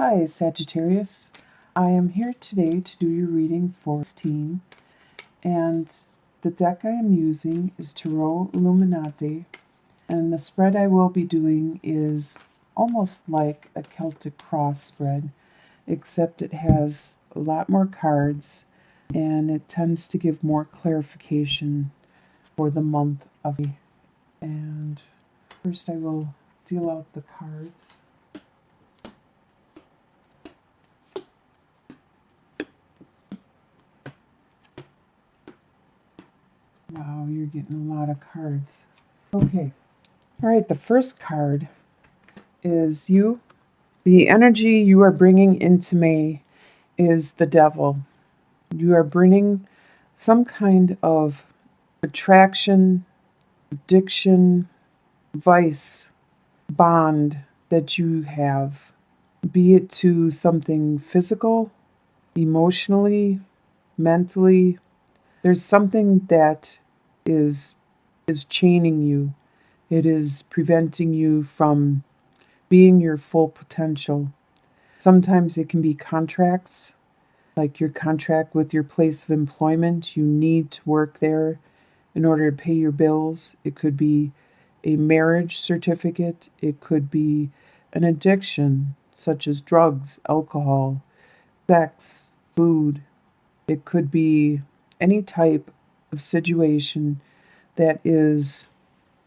Hi, Sagittarius. I am here today to do your reading for 16, and the deck I am using is Tarot Illuminati, and the spread I will be doing is almost like a Celtic cross spread, except it has a lot more cards, and it tends to give more clarification for the month of May. And first I will deal out the cards. Wow, you're getting a lot of cards. Okay. All right, the first card is you. The energy you are bringing into May is the devil. You are bringing some kind of attraction, addiction, vice, bond that you have, be it to something physical, emotionally, mentally. There's something that is chaining you. It is preventing you from being your full potential. Sometimes it can be contracts, like your contract with your place of employment. You need to work there in order to pay your bills. It could be a marriage certificate. It could be an addiction, such as drugs, alcohol, sex, food. It could be any type of situation that is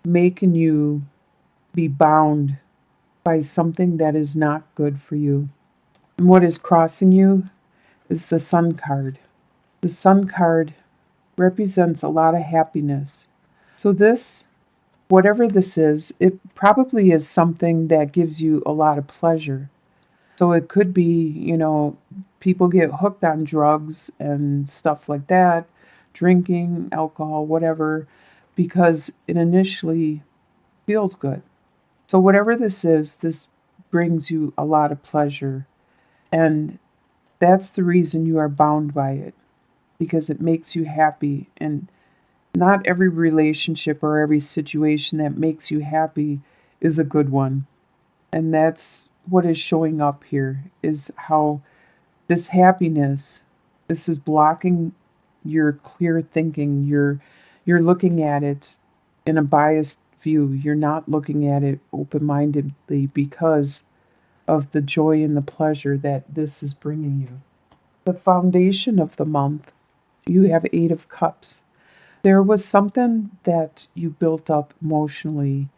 making you be bound by something that is not good for you. And what is crossing you is the Sun card. The Sun card represents a lot of happiness. So this, whatever this is, it probably is something that gives you a lot of pleasure. So it could be, people get hooked on drugs and stuff like that, drinking, alcohol, whatever, because it initially feels good. So whatever this is, this brings you a lot of pleasure. And that's the reason you are bound by it, because it makes you happy. And not every relationship or every situation that makes you happy is a good one. And that's what is showing up here, is how this happiness, this is blocking your clear thinking. You're looking at it in a biased view. You're not looking at it open-mindedly because of the joy and the pleasure that this is bringing you. The foundation of the month, you have 8 of Cups. There was something that you built up emotionally,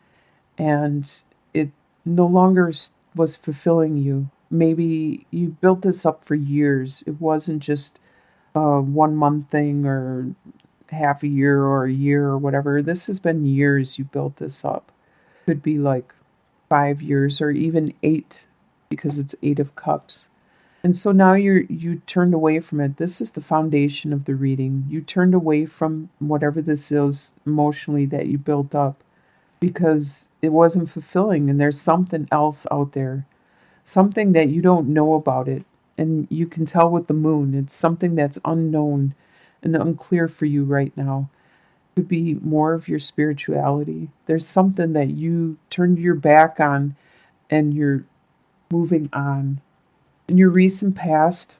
and it no longer was fulfilling you. Maybe you built this up for years. It wasn't just a 1 month thing or half a year or a year or whatever. This has been years you built this up. Could be like 5 years or even 8, because it's 8 of Cups. And so now you turned away from it. This is the foundation of the reading. You turned away from whatever this is emotionally that you built up because it wasn't fulfilling, and there's something else out there, something that you don't know about it. And you can tell with the moon, it's something that's unknown and unclear for you right now. It could be more of your spirituality. There's something that you turned your back on and you're moving on. In your recent past,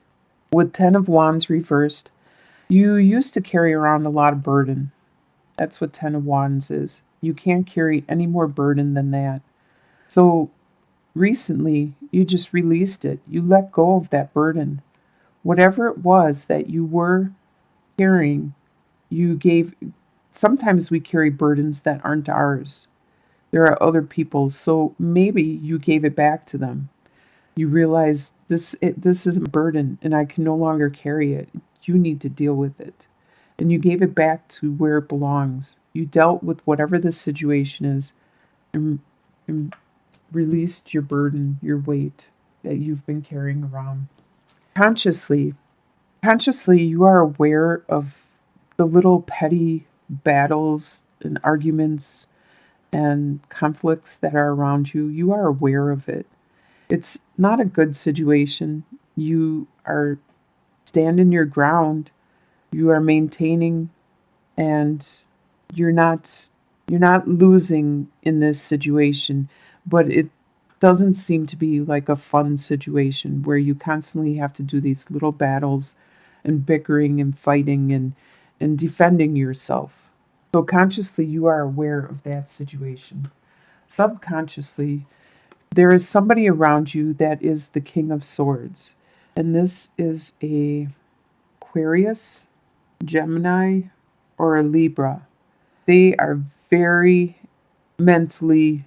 with 10 of Wands reversed, you used to carry around a lot of burden. That's what 10 of Wands is. You can't carry any more burden than that. So recently, you just released it. You let go of that burden. Whatever it was that you were carrying, you gave. Sometimes we carry burdens that aren't ours. There are other people's. So maybe you gave it back to them. You realize this is a burden and I can no longer carry it. You need to deal with it. And you gave it back to where it belongs. You dealt with whatever the situation is and released your burden, your weight that you've been carrying around. Consciously, you are aware of the little petty battles and arguments and conflicts that are around you. You are aware of it. It's not a good situation. You are standing your ground. You are maintaining, and you're not losing in this situation, but doesn't seem to be like a fun situation where you constantly have to do these little battles and bickering and fighting and defending yourself. So consciously, you are aware of that situation. Subconsciously, there is somebody around you that is the King of Swords. And this is a Aquarius, Gemini, or a Libra. They are very mentally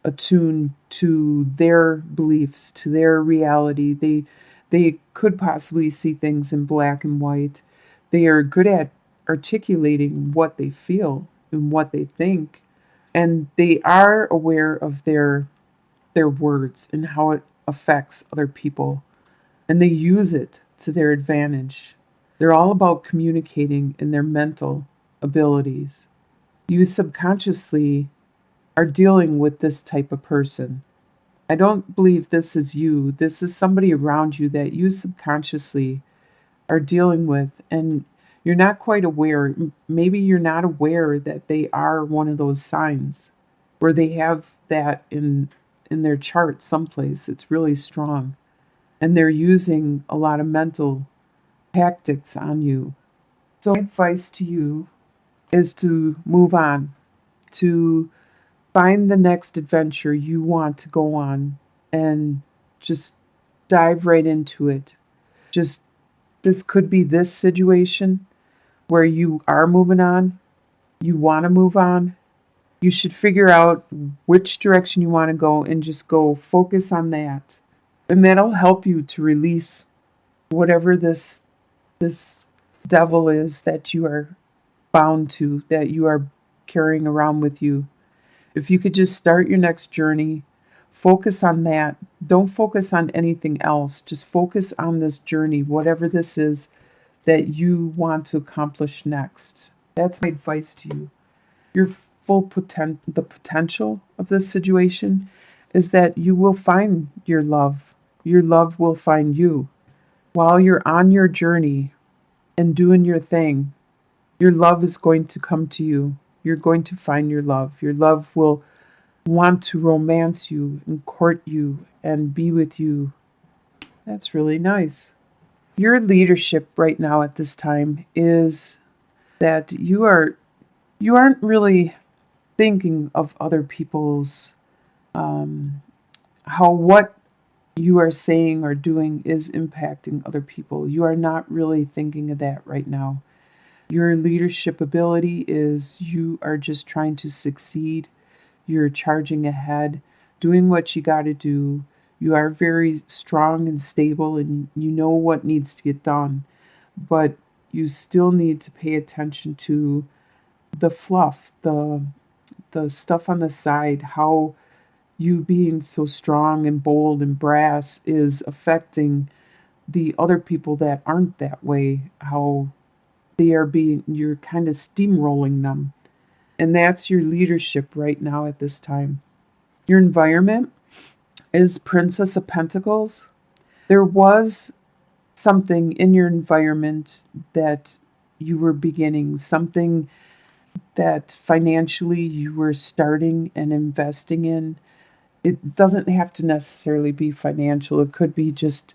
attuned to their beliefs, to their reality. They could possibly see things in black and white. They are good at articulating what they feel and what they think, and they are aware of their words and how it affects other people, and they use it to their advantage. They're all about communicating in their mental abilities. You subconsciously are dealing with this type of person. I don't believe this is you. This is somebody around you that you subconsciously are dealing with, and you're not quite aware. Maybe you're not aware that they are one of those signs where they have that in their chart someplace. It's really strong, and they're using a lot of mental tactics on you. So my advice to you is to move on, to find the next adventure you want to go on, and just dive right into it. Just, this could be this situation where you are moving on, you want to move on. You should figure out which direction you want to go and just go focus on that. And that'll help you to release whatever this devil is that you are bound to, that you are carrying around with you. If you could just start your next journey, focus on that. Don't focus on anything else. Just focus on this journey, whatever this is that you want to accomplish next. That's my advice to you. Your the potential of this situation is that you will find your love. Your love will find you. While you're on your journey and doing your thing, your love is going to come to you. You're going to find your love. Your love will want to romance you and court you and be with you. That's really nice. Your leadership right now at this time is that you aren't really thinking of other people's how what you are saying or doing is impacting other people. You are not really thinking of that right now. Your leadership ability is you are just trying to succeed. You're charging ahead, doing what you got to do. You are very strong and stable, and you know what needs to get done. But you still need to pay attention to the fluff, the stuff on the side, how you being so strong and bold and brass is affecting the other people that aren't that way, how you're kind of steamrolling them. And that's your leadership right now at this time. Your environment is Princess of Pentacles. There was something in your environment that you were beginning, something that financially you were starting and investing in. It doesn't have to necessarily be financial. It could be just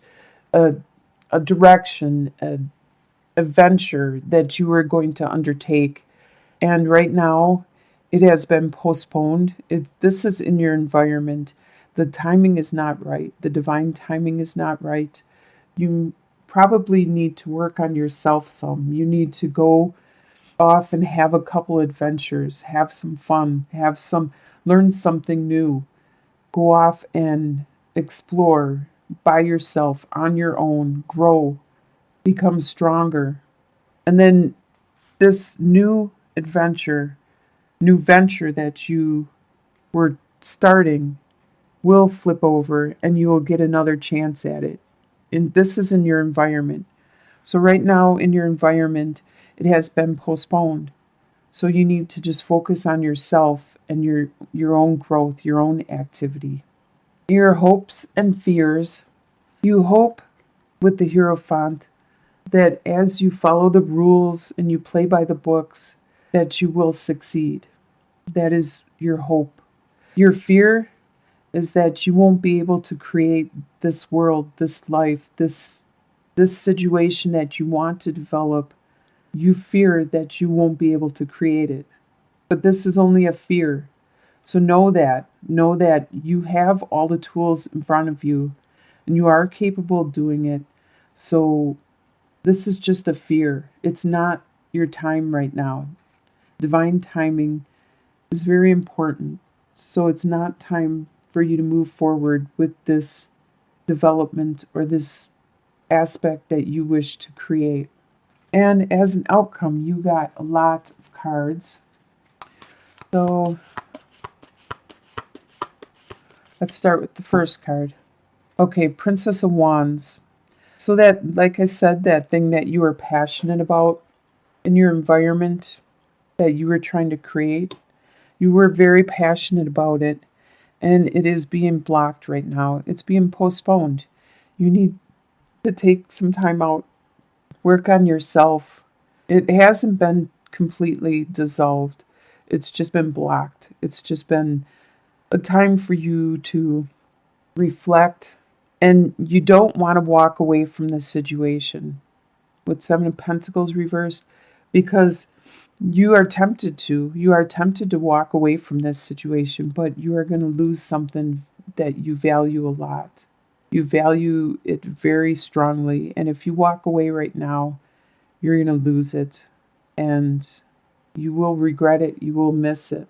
a direction, a venture that you were going to undertake. And right now, it has been postponed. This is in your environment. The timing is not right. The divine timing is not right. You probably need to work on yourself some. You need to go off and have a couple adventures, have some fun, learn something new. Go off and explore by yourself, on your own, grow, become stronger. And then this new venture that you were starting will flip over and you will get another chance at it. And this is in your environment. So right now in your environment, it has been postponed. So you need to just focus on yourself and your own growth, your own activity. Your hopes and fears. You hope with the Hierophant that as you follow the rules and you play by the books, that you will succeed. That is your hope. Your fear is that you won't be able to create this world, this life, this situation that you want to develop. You fear that you won't be able to create it. But this is only a fear. So know that you have all the tools in front of you and you are capable of doing it. So this is just a fear. It's not your time right now. Divine timing is very important. So it's not time for you to move forward with this development or this aspect that you wish to create. And as an outcome, you got a lot of cards. So let's start with the first card. Okay, Princess of Wands. So that, like I said, that thing that you are passionate about in your environment that you were trying to create, you were very passionate about it, and it is being blocked right now. It's being postponed. You need to take some time out, work on yourself. It hasn't been completely dissolved. It's just been blocked. It's just been a time for you to reflect, and you don't want to walk away from this situation with Seven of Pentacles reversed, because you are tempted to. You are tempted to walk away from this situation, but you are going to lose something that you value a lot. You value it very strongly, and if you walk away right now, you're going to lose it, and you will regret it. You will miss it.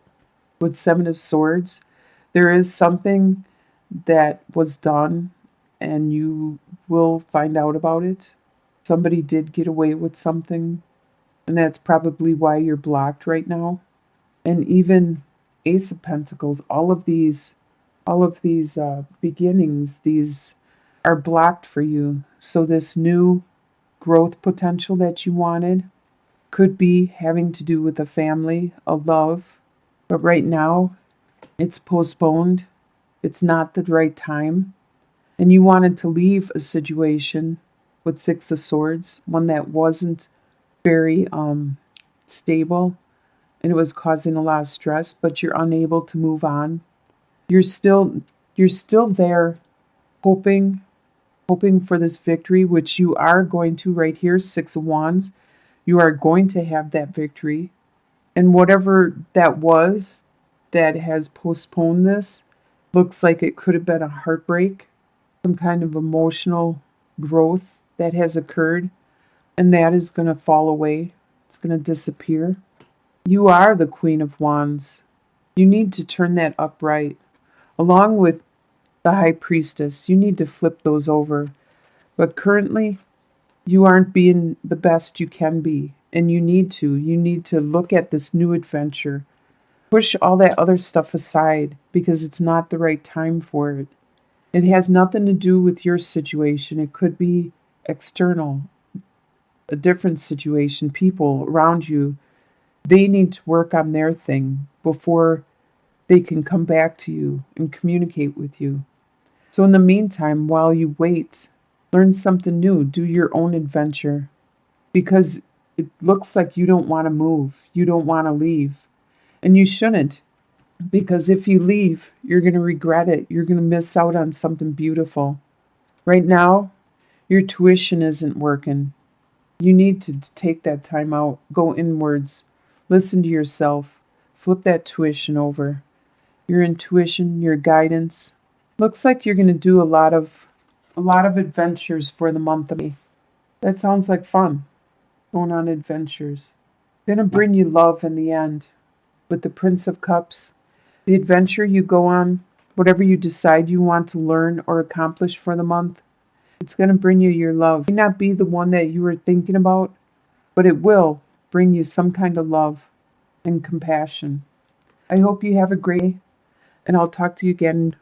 With Seven of Swords, there is something that was done, and you will find out about it. Somebody did get away with something, and that's probably why you're blocked right now. And even Ace of Pentacles, all of these beginnings, these are blocked for you. So this new growth potential that you wanted could be having to do with a family, a love, but right now it's postponed. It's not the right time. And you wanted to leave a situation with Six of Swords, one that wasn't very stable, and it was causing a lot of stress, but you're unable to move on. You're still there, hoping for this victory, which you are going to right here. Six of Wands. You are going to have that victory, and whatever that was that has postponed this, looks like it could have been a heartbreak, some kind of emotional growth that has occurred, and that is going to fall away. It's going to disappear. You are the Queen of Wands. You need to turn that upright. Along with the High Priestess, you need to flip those over. But currently, you aren't being the best you can be. And you need to. You need to look at this new adventure. Push all that other stuff aside, because it's not the right time for it. It has nothing to do with your situation. It could be external, a different situation, people around you. They need to work on their thing before they can come back to you and communicate with you. So in the meantime, while you wait, learn something new. Do your own adventure, because it looks like you don't want to move. You don't want to leave. And you shouldn't, because if you leave, you're going to regret it. You're going to miss out on something beautiful. Right now, your tuition isn't working. You need to take that time out, go inwards, listen to yourself, flip that tuition over. Your intuition, your guidance. Looks like you're going to do a lot of adventures for the month of May. That sounds like fun, going on adventures. Going to bring you love in the end. With the Prince of Cups, the adventure you go on, whatever you decide you want to learn or accomplish for the month, it's going to bring you your love. It may not be the one that you were thinking about, but it will bring you some kind of love and compassion. I hope you have a great day, and I'll talk to you again